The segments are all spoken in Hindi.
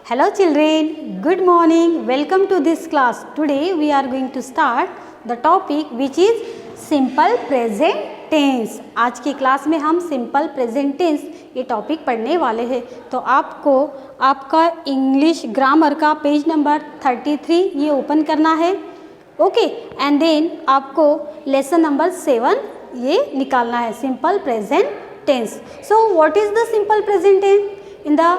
Hello children, good morning. Welcome to this class. Today we are going to start the topic which is simple present tense. आज की क्लास में हम simple present tense ये टॉपिक पढ़ने वाले हैं. तो आपको आपका इंग्लिश ग्रामर का पेज नंबर 33 ये ओपन करना है. ओके एंड देन आपको लेसन नंबर 7 ये निकालना है, simple present tense. So what is the simple present tense? In the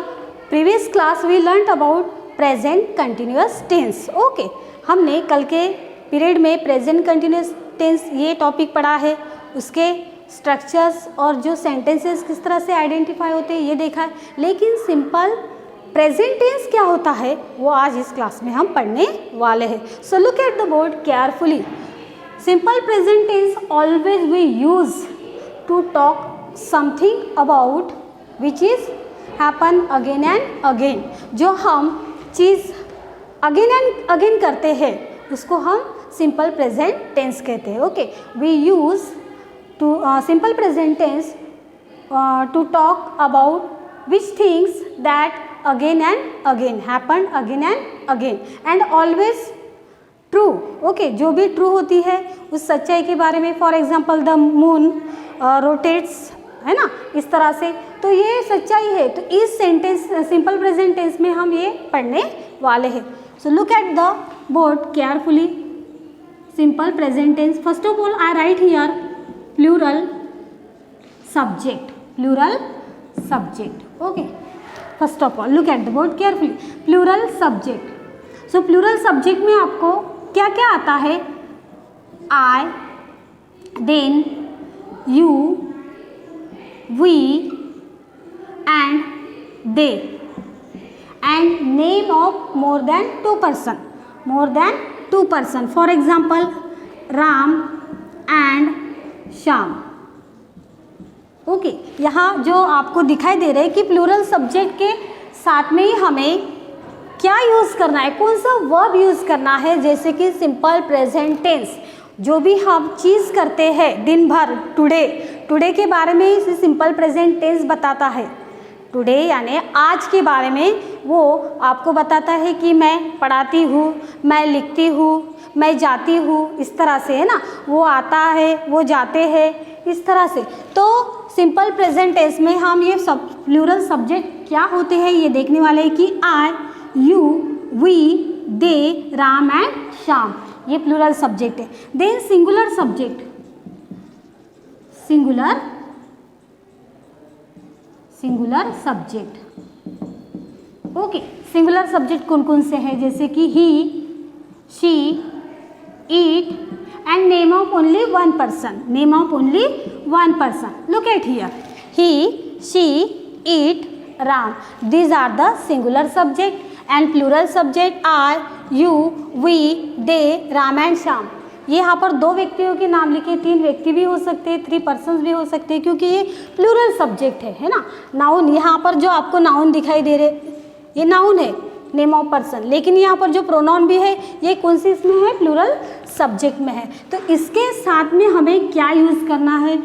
previous class we learn about present continuous tense. Okay, हमने कल के पीरियड में प्रेजेंट कंटिन्यूअस टेंस ये टॉपिक पढ़ा है. उसके स्ट्रक्चर्स और जो सेंटेंसेस किस तरह से आइडेंटिफाई होते हैं ये देखा है. लेकिन सिंपल प्रेजेंट टेंस क्या होता है वो आज इस क्लास में हम पढ़ने वाले हैं. So look at the board carefully. Simple present tense always we use to talk something about which is happen again and again. जो हम चीज़ अगेन एंड अगेन करते हैं उसको हम सिंपल प्रेजेंट टेंस कहते हैं. Okay, we use to simple present tense to talk about which things that again and again happen again and again and always true. Okay, जो भी ट्रू होती है उस सच्चाई के बारे में. For example the moon rotates, है ना, इस तरह से. तो ये सच्चाई है. तो इस सेंटेंस सिंपल प्रेजेंट टेंस में हम ये पढ़ने वाले हैं. So look at the board carefully. Simple present tense, first of all I write here plural subject. Plural subject. Okay, first of all look at the board carefully. Plural subject. So plural subject में आपको क्या क्या आता है? I, then, you, we and they and name of more than two person. For example, Ram and Shyam. Okay, यहाँ जो आपको दिखाई दे रहा है कि प्लूरल सब्जेक्ट के साथ में ही हमें क्या यूज़ करना है, कौन सा वर्ब यूज़ करना है. जैसे कि सिंपल प्रेजेंट टेंस जो भी हम चीज़ करते हैं दिन भर, टुडे के बारे में इसे सिंपल प्रेजेंट टेंस बताता है. टुडे यानी आज के बारे में वो आपको बताता है कि मैं पढ़ाती हूँ, मैं लिखती हूँ, मैं जाती हूँ, इस तरह से, है ना. वो आता है, वो जाते हैं, इस तरह से. तो सिंपल प्रेजेंट टेंस में हम ये सब प्लूरल सब्जेक्ट क्या होते हैं ये देखने वाले हैं कि I, you, we, they, Ram and Shyam, ये प्लूरल सब्जेक्ट है. Then singular subject. Singular subject. Okay, singular subject कौन कौन से हैं? जैसे कि he, she, it and name of only one person. Look at here. He, she, it, Ram, these are the singular subject. And plural subject I, you, we, they, Ram and Shyam. ये यहाँ पर दो व्यक्तियों के नाम लिखे, 3 व्यक्ति भी हो सकते हैं, 3 पर्सन्स भी हो सकते हैं, क्योंकि ये प्लूरल सब्जेक्ट है ना. नाउन, यहाँ पर जो आपको नाउन दिखाई दे रहे ये नाउन है, नेम ऑफ पर्सन. लेकिन यहाँ पर जो प्रोनाउन भी है ये कौन सी इसमें है? प्लूरल सब्जेक्ट में है. तो इसके साथ में हमें क्या यूज़ करना है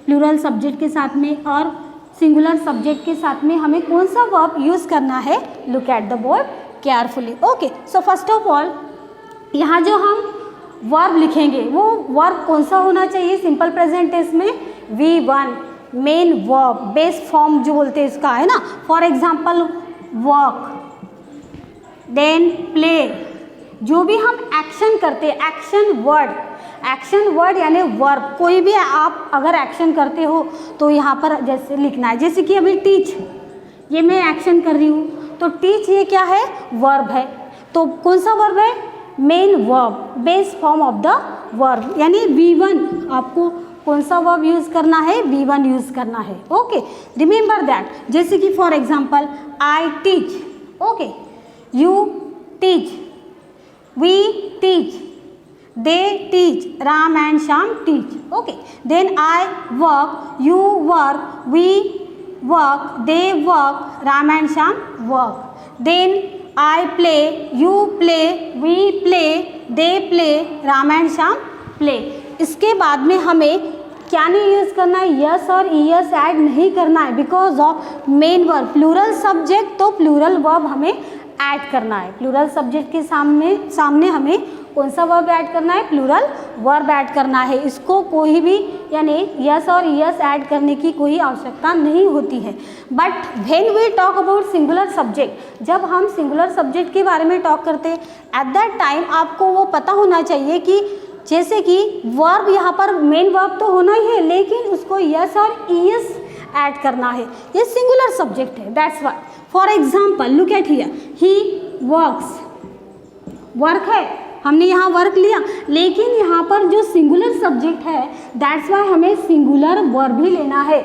प्लूरल सब्जेक्ट के साथ में, और सिंगुलर सब्जेक्ट के साथ में हमें कौन सा वर्ब यूज़ करना है? Look at the board carefully. Okay, so first of all यहाँ जो हम वर्ब लिखेंगे वो वर्ब कौन सा होना चाहिए सिंपल प्रेजेंट टेंस में? V1 main verb, base form जो बोलते हैं इसका, है ना. For example work, then play. जो भी हम एक्शन करते हैं, एक्शन वर्ड यानी वर्ब. कोई भी आप अगर एक्शन करते हो तो यहाँ पर जैसे लिखना है. जैसे कि अभी टीच, ये मैं एक्शन कर रही हूँ, तो टीच ये क्या है? वर्ब है. तो कौन सा वर्ब है? Main verb, base form of the verb. यानी V1 आपको कौन सा वर्ब यूज़ करना है? V1 यूज़ करना है. Okay, remember that. जैसे कि for example I teach, okay, you teach, we teach, they teach, Ram and Shyam teach. Okay, then I work, you work, we work, they work, Ram and Shyam work. Then I play, you play, we play, they play, Ram and Shyam play. इसके बाद में हमें क्या नहीं यूज़ करना है? यस और ईएस ऐड नहीं करना है, because of main verb. Plural subject तो प्लूरल वर्ब हमें ऐड करना है। प्लूरल सब्जेक्ट के सामने हमें कौन सा वर्ब ऐड करना है? प्लूरल वर्ब ऐड करना है। इसको कोई भी यानी यस और यस ऐड करने की कोई आवश्यकता नहीं होती है। But when we talk about singular subject, जब हम सिंगुलर सब्जेक्ट के बारे में टॉक करते हैं, एट दैट टाइम आपको वो पता होना चाहिए कि जैसे कि वर्ब यहाँ पर मेन वर्ब तो होना ही है, लेकिन उसको यस और ईएस ऐड करना है। ये सिंगुलर सब्जेक्ट है, that's why. For example look at here, he works, work है, हमने यहाँ वर्क लिया, लेकिन यहाँ पर जो सिंगुलर सब्जेक्ट है दैट्स वाई हमें सिंगुलर वर्ब ही लेना है।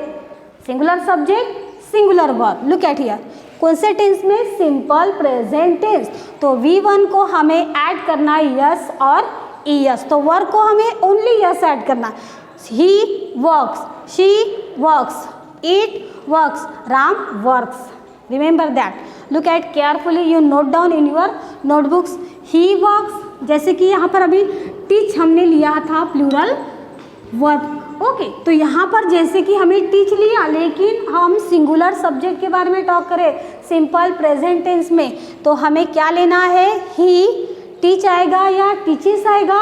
Singular subject singular verb. Look at here, कौन से टेंस में? Simple present tense. तो V1 को हमें ऐड करना है यस और ईएस, तो वर्क को हमें ओनली यस ऐड करना है। He works, she works, it works, Ram works. Remember that. Look at carefully, you note down in your notebooks. He works, जैसे कि यहाँ पर अभी टीच हमने लिया था प्लूरल वर्ब, ओके। तो यहाँ पर जैसे कि हमें टीच लिया, लेकिन हम सिंगुलर सब्जेक्ट के बारे में टॉक करें सिंपल प्रेजेंट टेंस में, तो हमें क्या लेना है? ही टीच आएगा या टीचेस आएगा?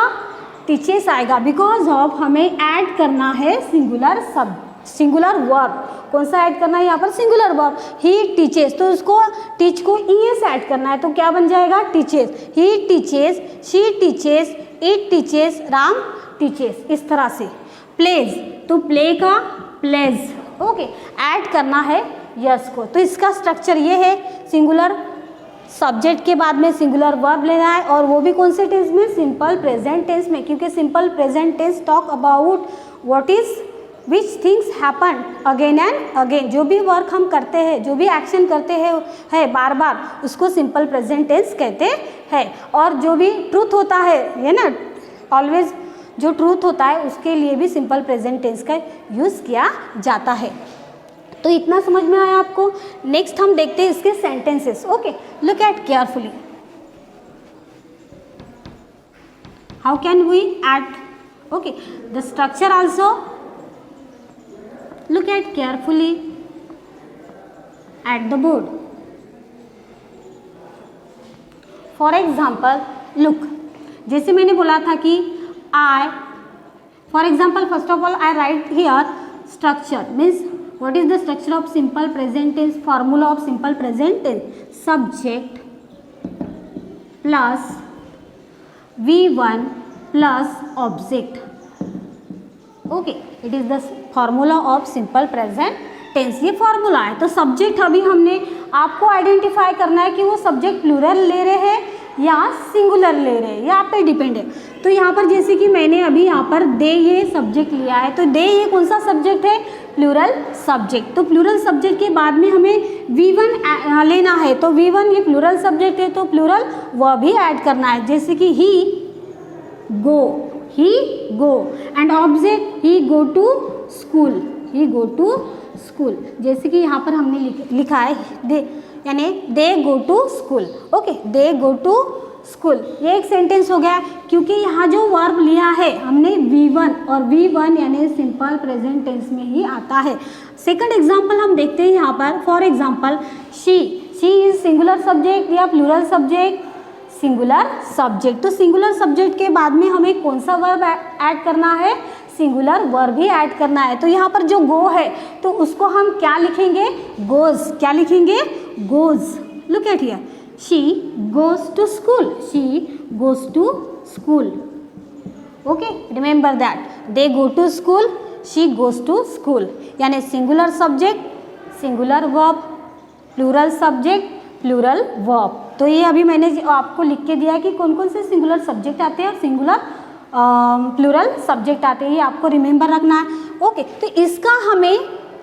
टीचेस आएगा, बिकॉज ऑफ हमें ऐड करना है सिंगुलर वर्ब। कौन सा ऐड करना है यहाँ पर? Singular verb. ही टीचेस, तो उसको टीच को ईएस ऐड करना है, तो क्या बन जाएगा? Teaches. He teaches, she teaches, it teaches, Ram teaches, इस तरह से। प्लेज, तो प्ले का प्लेज, ओके, ऐड करना है यस को। तो इसका स्ट्रक्चर ये है, सिंगुलर सब्जेक्ट के बाद में सिंगुलर वर्ब लेना है, और वो भी कौन से टेंस में? सिंपल प्रेजेंट टेंस में, क्योंकि simple present tense talk about what is which things happen again and again. जो भी वर्क हम करते हैं, जो भी एक्शन करते हैं है बार बार, उसको सिंपल प्रेजेंट टेंस कहते हैं। और जो भी ट्रूथ होता है ना, ऑलवेज जो ट्रूथ होता है उसके लिए भी सिंपल प्रेजेंट टेंस का यूज़ किया जाता है। तो इतना समझ में आया आपको? नेक्स्ट हम देखते हैं इसके sentences, okay. Look at carefully, how can we add, okay, the structure also. Look at carefully at the board. For example, look, जैसे मैंने बोला था कि I, for example, first of all I write here structure, means what is the structure of simple present tense? Formula of simple present tense: subject plus V1 plus object. Okay, it is the formula of simple present tense. ये फॉर्मूला है। तो सब्जेक्ट अभी हमने आपको आइडेंटिफाई करना है कि वो सब्जेक्ट प्लूरल ले रहे हैं या सिंगुलर ले रहे हैं, ये आप पे डिपेंड है। तो यहाँ पर जैसे कि मैंने अभी यहाँ पर दे ये सब्जेक्ट लिया है, तो दे ये कौन सा सब्जेक्ट है? Plural subject. तो प्लूरल सब्जेक्ट के बाद में हमें V1 लेना है, तो V1 ये प्लूरल सब्जेक्ट है, तो प्लूरल वर्ब भी ऐड करना है। जैसे कि ही गो, he go, and object he go to school, he go to school। जैसे कि यहाँ पर हमने लिखा है दे, यानी they go to school, okay, they go to school। ये एक सेंटेंस हो गया, क्योंकि यहाँ जो वर्ब लिया है हमने V1, और V1 यानी सिंपल प्रेजेंट टेंस में ही आता है। सेकंड एग्जांपल हम देखते हैं यहाँ पर। For example, she is singular subject या प्लूरल सब्जेक्ट? Singular subject. तो सिंगुलर सब्जेक्ट के बाद में हमें कौन सा वर्ब ऐड करना है? सिंगुलर वर्ब ही ऐड करना है। तो यहाँ पर जो गो है, तो उसको हम क्या लिखेंगे? गोज। क्या लिखेंगे? Goes. Look at here, she goes to school, she goes to school, okay, remember that. They go to school, she goes to school, यानी singular subject singular verb, plural subject plural verb. तो ये अभी मैंने आपको लिख के दिया है कि कौन कौन से सिंगुलर सब्जेक्ट आते हैं और सिंगुलर प्लूरल सब्जेक्ट आते हैं, ये आपको रिमेंबर रखना है, ओके। तो इसका हमें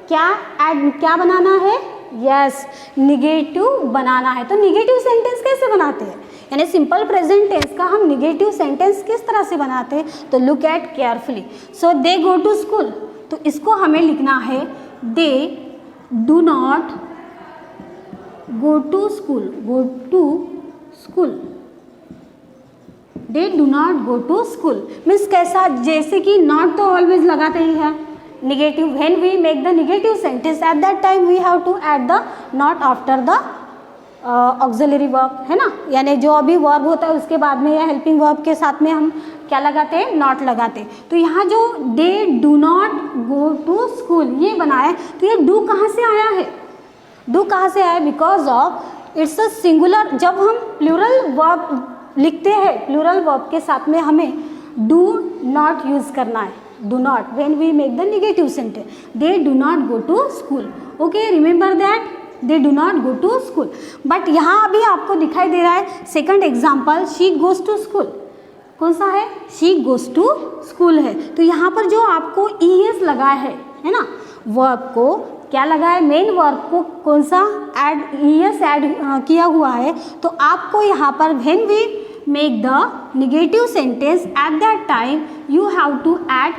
क्या बनाना है? यस, निगेटिव बनाना है। तो निगेटिव सेंटेंस कैसे बनाते हैं, यानी सिंपल प्रेजेंट टेंस का हम निगेटिव सेंटेंस किस तरह से बनाते हैं? तो look at carefully. So they go to school, तो इसको हमें लिखना है they do not go to school, go to school, they do not go to school। Means कैसा? जैसे कि नॉट तो ऑलवेज लगाते ही है negative. When we make the negative sentence, at that time we have to add the not after the auxiliary verb, है ना, यानी जो अभी वर्ब होता है उसके बाद में या हेल्पिंग वर्ब के साथ में हम क्या लगाते हैं, नॉट लगाते हैं। तो यहाँ जो they do not go to school ये बना है, तो ये डू कहाँ से आया है, डू कहाँ से आया, because of it's a singular. जब हम प्लूरल वर्ब लिखते हैं, प्लूरल वर्ब के साथ में हमें डू नॉट यूज़ करना है, do not when we make the negative sentence, they do not go to school. Okay, remember that, they do not go to school. But यहाँ अभी आपको दिखाई दे रहा है second example, she goes to school, कौन सा है, शी गोज टू स्कूल है। तो यहाँ पर जो आपको ईएस लगा है ना, वर्ब को क्या लगा है, मेन वर्ब को कौन सा ऐड, ईएस ऐड किया हुआ है। तो आपको यहाँ पर when we make the negative sentence at that time you have to add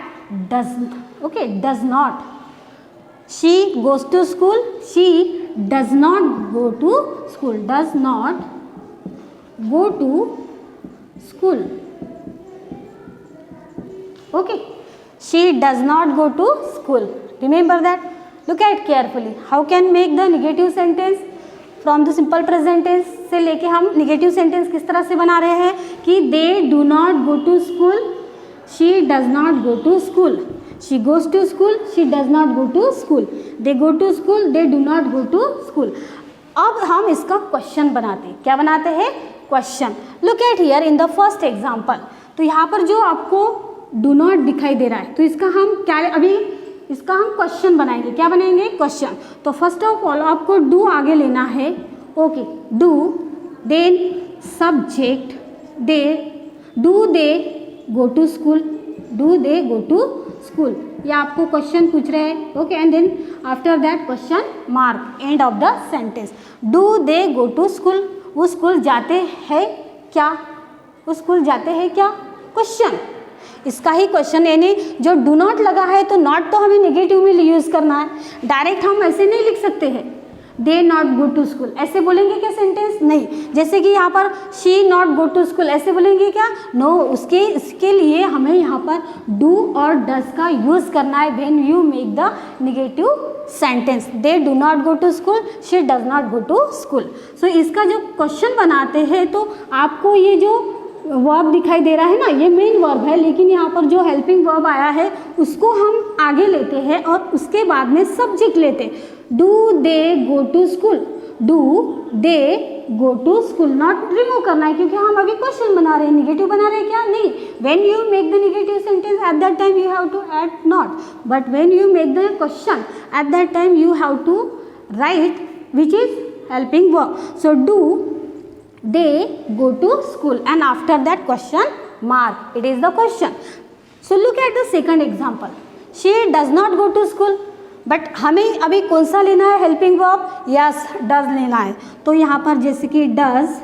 does, okay, does not. She goes to school, she does not go to school, does not go to school. Okay, she does not go to school. Remember that. Look at carefully. How can make the negative sentence from the simple present tense से लेके हम negative sentence किस तरह से बना रहे हैं कि they do not go to school, she does not go to school. She goes to school, she does not go to school. They go to school, they do not go to school. अब हम इसका क्वेश्चन बनाते हैं, क्या बनाते हैं, question. Look at here in the first example. तो यहाँ पर जो आपको डू नॉट दिखाई दे रहा है, तो इसका हम क्या, अभी इसका हम क्वेश्चन बनाएंगे, क्या बनाएंगे, क्वेश्चन। तो फर्स्ट ऑफ ऑल आपको डू आगे लेना है, okay, do, then subject, they, do they go to school, do they go to school, ये आपको क्वेश्चन पूछ रहे हैं, okay, and then after that question mark, end of the sentence. Do they go to school, वो स्कूल जाते हैं क्या, वो स्कूल जाते हैं क्या, क्वेश्चन, इसका ही क्वेश्चन। यानी जो डू नॉट लगा है तो नॉट तो हमें नेगेटिव में यूज़ करना है, डायरेक्ट हम ऐसे नहीं लिख सकते हैं, they not go to school, ऐसे बोलेंगे क्या सेंटेंस, नहीं। जैसे कि यहाँ पर she not go to school, ऐसे बोलेंगे क्या, नो, इसके लिए हमें यहाँ पर डू और डज का यूज़ करना है when you make the negative sentence. They do not go to school, she does not go to school. So इसका जो क्वेश्चन बनाते हैं तो आपको ये जो वर्ब दिखाई दे रहा है ना, ये मेन वर्ब है, लेकिन यहाँ पर जो हेल्पिंग वर्ब आया है उसको हम आगे लेते हैं और उसके बाद में सब्जेक्ट लेते हैं। Do they go to school, do they go to school, not remove करना है क्योंकि हम अभी क्वेश्चन बना रहे हैं, निगेटिव बना रहे हैं क्या, नहीं। When you make the negative sentence at that time you have to add not, but when you make the question at that time you have to write which is helping verb. So do they go to school and after that question mark, it is the question. So look at the second example, she does not go to school, but हमें अभी कौन सा लेना है, हेल्पिंग वर्ब, यस, डज लेना है। तो यहाँ पर जैसे कि does,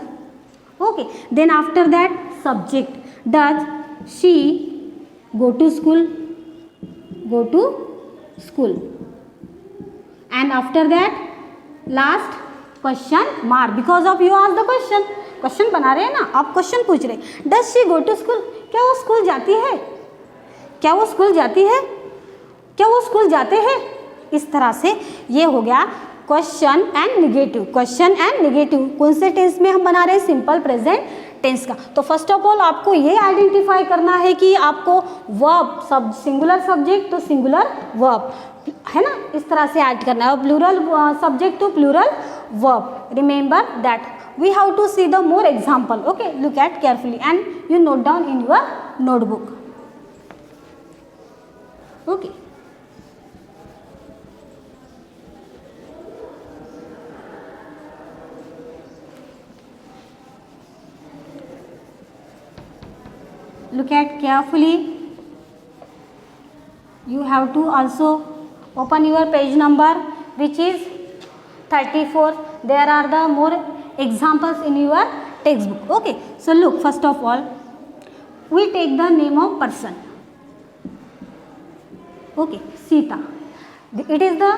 okay, then after that subject, does she go to school, go to school, and after that last question mark, because of you ask the question, question बना रहे हैं ना, आप क्वेश्चन पूछ रहे हैं। Does she go to school, क्या वो स्कूल जाती है, क्या वो स्कूल जाती है, क्या वो स्कूल जाते हैं। इस तरह से ये हो गया question and negative, question and negative. कौन से टेंस में हम बना रहे हैं, सिंपल प्रेजेंट टेंस का। तो फर्स्ट ऑफ ऑल आपको ये आइडेंटिफाई करना है कि आपको वर्ब, सब सिंगुलर सब्जेक्ट तो सिंगुलर वर्ब, है ना, इस तरह से ऐड करना है, और प्लूरल सब्जेक्ट तो plural verb. Remember that we have to see the more example, okay, look at carefully and you note down in your notebook, okay. Look at carefully. You have to also open your page number which is 34. There are the more examples in your textbook. Okay. So look, first of all, we take the name of person. Okay, Sita. It is the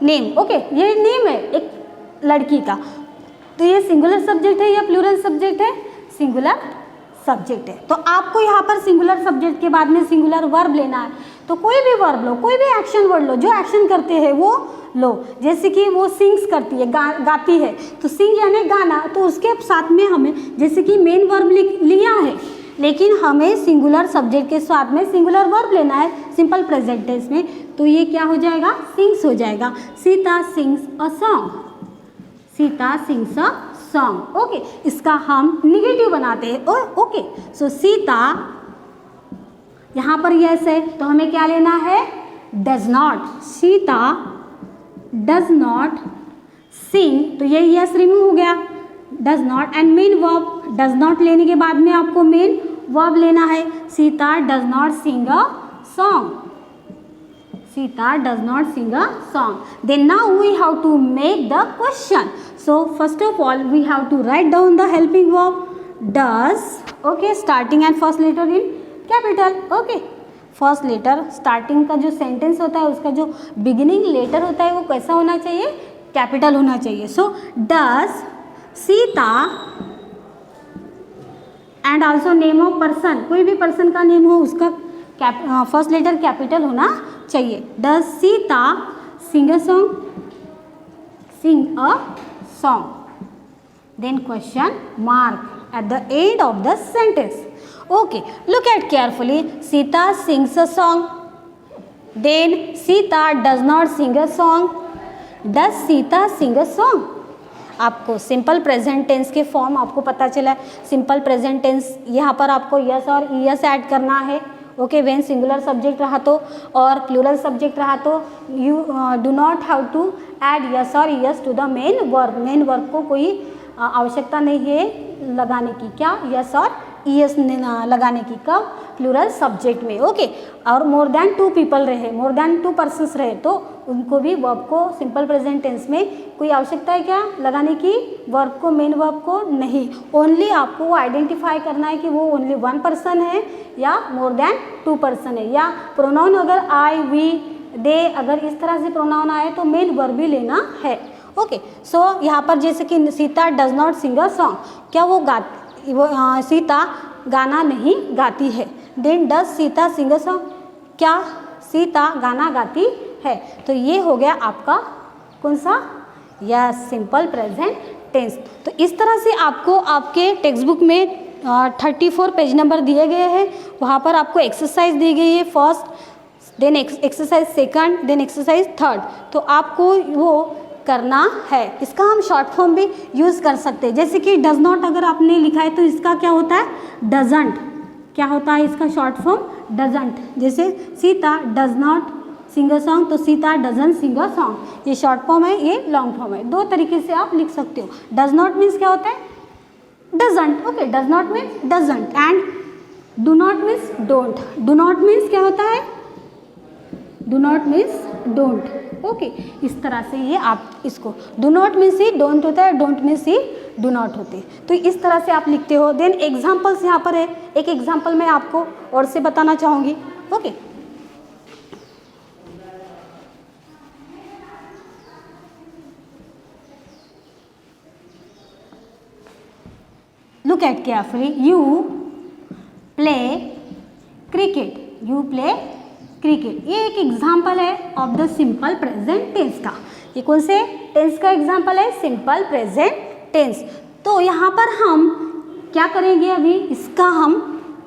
name. Okay, ये name है एक लड़की का। तो ये सिंगुलर सब्जेक्ट है या प्लूरल सब्जेक्ट है, सिंगुलर सब्जेक्ट है। तो आपको यहाँ पर सिंगुलर सब्जेक्ट के बाद में सिंगुलर वर्ब लेना है। तो कोई भी वर्ब लो, कोई भी एक्शन वर्ड लो, जो एक्शन करते हैं वो लो, जैसे कि वो सिंग्स करती है, गाती है, तो सिंग यानी गाना, तो उसके साथ में हमें जैसे कि मेन वर्ब लिया है, लेकिन हमें सिंगुलर सब्जेक्ट के साथ में सिंगुलर वर्ब लेना है सिंपल प्रेजेंट टेंस में, तो ये क्या हो जाएगा, सिंग्स हो जाएगा। Sita sings a song, Sita sings a song. Okay, इसका हम निगेटिव बनाते हैं। ओके, सो सीता, यहाँ पर यस है तो हमें क्या लेना है, does not. Sita does not sing, तो ये यस रिमूव हो गया, does not, and main verb, does not लेने के बाद में आपको मेन वर्ब लेना है। Sita does not sing a song, Sita does not sing a song. Then now we have to make the question. So first of all we have to write down the helping verb does, okay, starting and first letter in capital. Okay, first letter starting का जो सेंटेंस होता है उसका जो बिगिनिंग लेटर होता है वो कैसा होना चाहिए, कैपिटल होना चाहिए। So does Sita and also name of person, कोई भी पर्सन का नेम हो उसका फर्स्ट लेटर कैपिटल होना चाहिए। Does Sita sing a song, sing a song, then question mark at the end of the sentence. Okay, look at carefully. Sita sings a song. Then Sita does not sing a song. Does Sita sing a song? आपको सिंपल प्रेजेंट टेंस के फॉर्म आपको पता चला। सिंपल प्रेजेंट टेंस यहाँ पर आपको यस और ईएस ऐड करना है। ओके, व्हेन सिंगुलर सब्जेक्ट रहा तो और प्लूरल सब्जेक्ट रहा तो you do not have to add S और ES to the main verb. Main verb को कोई आवश्यकता नहीं है लगाने की, क्या, यस और ईएस लगाने की, कब, प्लूरल सब्जेक्ट में। ओके, और मोर देन 2 पीपल रहे, मोर देन 2 पर्सन्स रहे तो उनको भी वर्ब को सिंपल प्रेजेंट टेंस में कोई आवश्यकता है क्या लगाने की, वर्ब को, मेन वर्ब को नहीं। ओनली आपको वो आइडेंटिफाई करना है कि वो ओनली 1 पर्सन है या मोर देन 2 पर्सन है, या प्रोनाउन अगर आई, वी, दे, अगर इस तरह से प्रोनाउन आए तो मेन वर्ब भी लेना है। ओके, सो यहाँ पर जैसे कि Sita does not sing a song, क्या वो सीता गाना नहीं गाती है। Then does Sita sing a song, क्या सीता गाना गाती है। तो ये हो गया आपका कौन सा, यस, सिंपल प्रेजेंट टेंस। तो इस तरह से आपको आपके टेक्स्ट बुक में 34 पेज नंबर दिए गए हैं, वहाँ पर आपको एक्सरसाइज दी गई है first, then exercise second, then exercise third, तो आपको वो करना है। इसका हम शॉर्ट फॉर्म भी यूज़ कर सकते हैं, जैसे कि डज नॉट अगर आपने लिखा है तो इसका क्या होता है, डजंट, क्या होता है इसका शॉर्ट फॉर्म, डजंट। जैसे Sita does not sing a song, तो Sita doesn't sing a song, ये शॉर्ट फॉर्म है, ये लॉन्ग फॉर्म है, 2 तरीके से आप लिख सकते हो। डज नॉट मीन्स क्या होता है, doesn't. Okay, does not means doesn't, and do not means don't. Do not means क्या होता है, do not means don't. Okay, इस तरह से ये आप इसको, do not means he don't होता है, don't means he do not होते, तो इस तरह से आप लिखते हो। देन एग्जाम्पल्स यहाँ पर है, एक एग्जाम्पल मैं आपको और से बताना चाहूँगी। Okay, look at carefully. You play cricket. You play cricket. ये एक एग्जाम्पल है of the simple present tense का। ये कौन से टेंस का एग्जाम्पल है, सिंपल प्रेजेंट टेंस। तो यहाँ पर हम क्या करेंगे, अभी इसका हम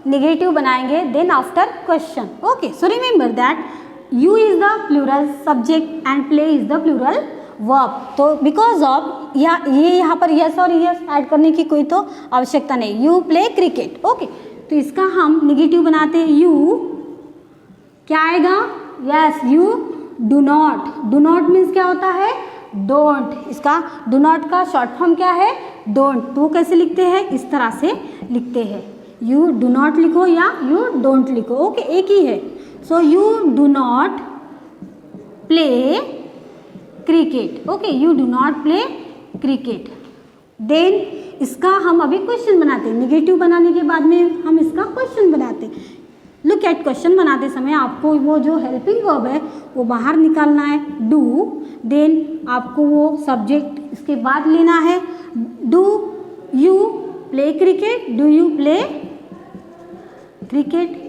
नेगेटिव बनाएंगे, then after question. Okay, so remember that you is the plural subject and play is the plural verb. तो बिकॉज ऑफ ये यहाँ पर यस और यस ऐड करने की कोई तो आवश्यकता नहीं, यू प्ले क्रिकेट। ओके, तो इसका हम नेगेटिव बनाते हैं, यू क्या आएगा, yes, you do not. Do not means क्या होता है, डोंट। इसका डू नॉट का शॉर्ट फॉर्म क्या है, डोंट। तो कैसे लिखते हैं, इस तरह से लिखते हैं, यू डू नॉट लिखो या यू डोंट लिखो। ओके, एक ही है। So you do not play cricket. Okay, you do not play cricket. Then इसका हम अभी क्वेश्चन बनाते हैं, नेगेटिव बनाने के बाद में हम इसका क्वेश्चन बनाते हैं। लुक एट, क्वेश्चन बनाते समय आपको वो जो हेल्पिंग वर्ब है वो बाहर निकालना है, डू। देन आपको वो सब्जेक्ट इसके बाद लेना है, do you play cricket, do you play cricket.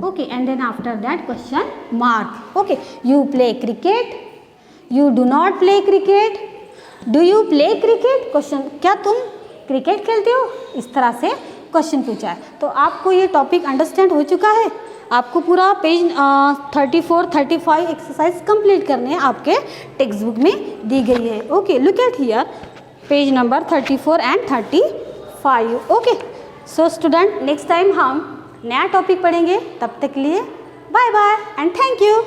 Okay, and then after that question mark. Okay, you play cricket, you do not play cricket, do you play cricket? Question, क्या तुम क्रिकेट खेलते हो? इस तरह से क्वेश्चन पूछा है. तो आपको ये टॉपिक अंडरस्टैंड हो चुका है. आपको पूरा पेज 34, 35 एक्सरसाइज कंप्लीट करने हैं, आपके टेक्स्ट बुक में दी गई है. Okay, look at here page number 34 and 35. Okay, so student, next time हम नया टॉपिक पढ़ेंगे. तब तक के लिए bye bye and thank you.